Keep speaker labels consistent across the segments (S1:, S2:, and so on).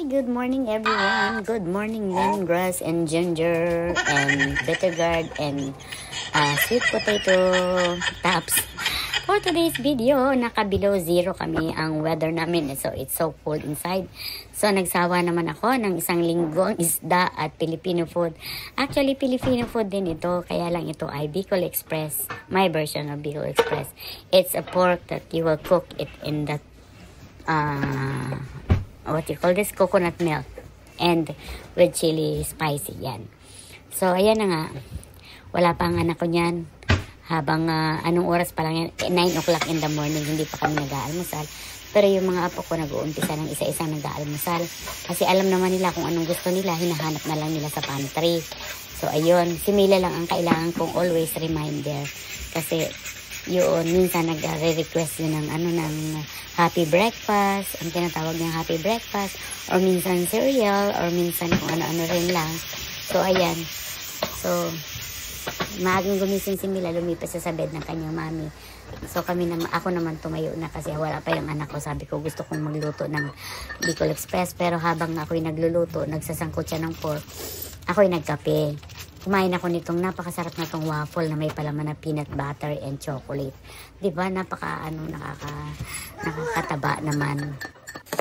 S1: Good morning everyone. Good morning lemongrass and ginger and bitter gourd and sweet potato tops. For today's video, naka below zero kami ang weather namin. So it's so cold inside. So nagsawa naman ako ng isang linggong isda at Filipino food. Actually Filipino food din ito, kaya lang ito ay Bicol Express. My version of Bicol Express. It's a pork that you will cook it in that what you call this, coconut milk and with chili spicy yan. So ayan na nga, wala pa ang anak ko niyan habang anong oras pa lang yan, 9 o'clock in the morning, hindi pa kami nag-aalmusal. Pero yung mga apo ko nag-uumpisa ng isa-isang nag-aalmusal kasi alam naman nila kung anong gusto nila, hinahanap na lang nila sa pantry. So ayun, si Mila lang ang kailangan kong always reminder kasi yun, minsan nag-request yun ng ng happy breakfast, ang tinatawag niyang happy breakfast, or minsan cereal, or minsan kung ano-ano rin lang. So, ayan. So, maagang gumising si Mila, lumipas sa bed ng kanyang mami. So, ako naman tumayo na kasi wala pa yung anak ko. Sabi ko, gusto kong magluto ng Bicol Express, pero habang ako'y nagluluto, nagsasangkot siya ng pork, ako'y nagkape. Kumain ako nitong napakasarap na tong waffle na may palaman na peanut butter and chocolate. 'Di ba? Nakakataba naman.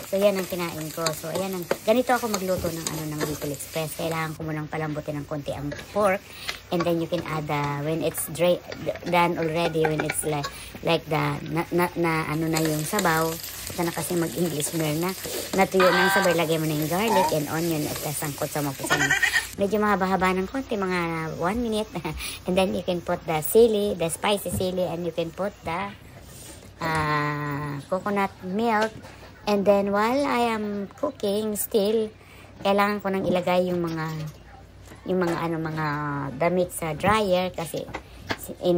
S1: So yan ang kinain ko. So ayan ganito ako magluto ng Bicol Express. Kailangan ko munang palambutin ng konti ang pork and then you can add when it's done already, when it's like na yung sabaw. Ito na kasi mag-English meal na. Natuyo ng sabay, lagay mo na yung garlic and onion at sangkot sa mapusan. Medyo mahaba-haba ng konti, mga 1 minute. And then you can put the spicy sili, and you can put the coconut milk. And then while I am cooking still, kailangan ko nang ilagay yung mga damit sa dryer kasi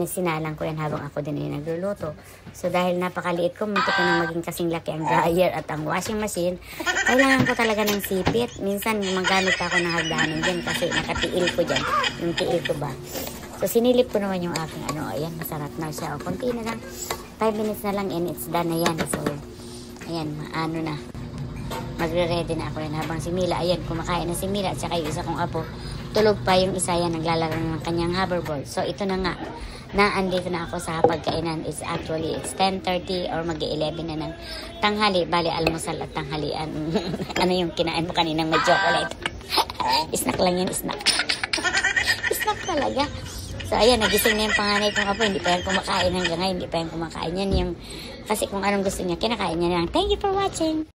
S1: sinalang ko yan habang ako din ay nagluluto. So dahil napakaliit ko, muntik ko na maging kasing laki ang dryer at ang washing machine, kailangan ko talaga ng sipit. Minsan gumagamit ako ng hagdanan din kasi nakatiil ko dyan, yung tiil ko ba. So sinilip ko naman yung aking ayan, masarap na siya. O konti na lang, 5 minutes na lang and it's done na yan. So ayan, na. Magre-ready na ako yan habang si Mila, ayan, kumakain na si Mila at saka yung isa kong apo. Tulog pa yung isa yan, naglalaro ng kanyang hoverboard. So, ito na nga, naandito na ako sa pagkainan. It's 10:30 or mag-11 na ng tanghali. Bali, almusal at tanghalian. Ano yung kinain mo kaninang may chocolate? Snack lang yan, snack. Snack talaga. So, ayan, nagising na yung panganay kong apo. Hindi pa yan kumakain hanggang ngayon. Hindi pa yan kumakain yan. Kasi kung anong gusto niya, kinakain niya lang. Thank you for watching.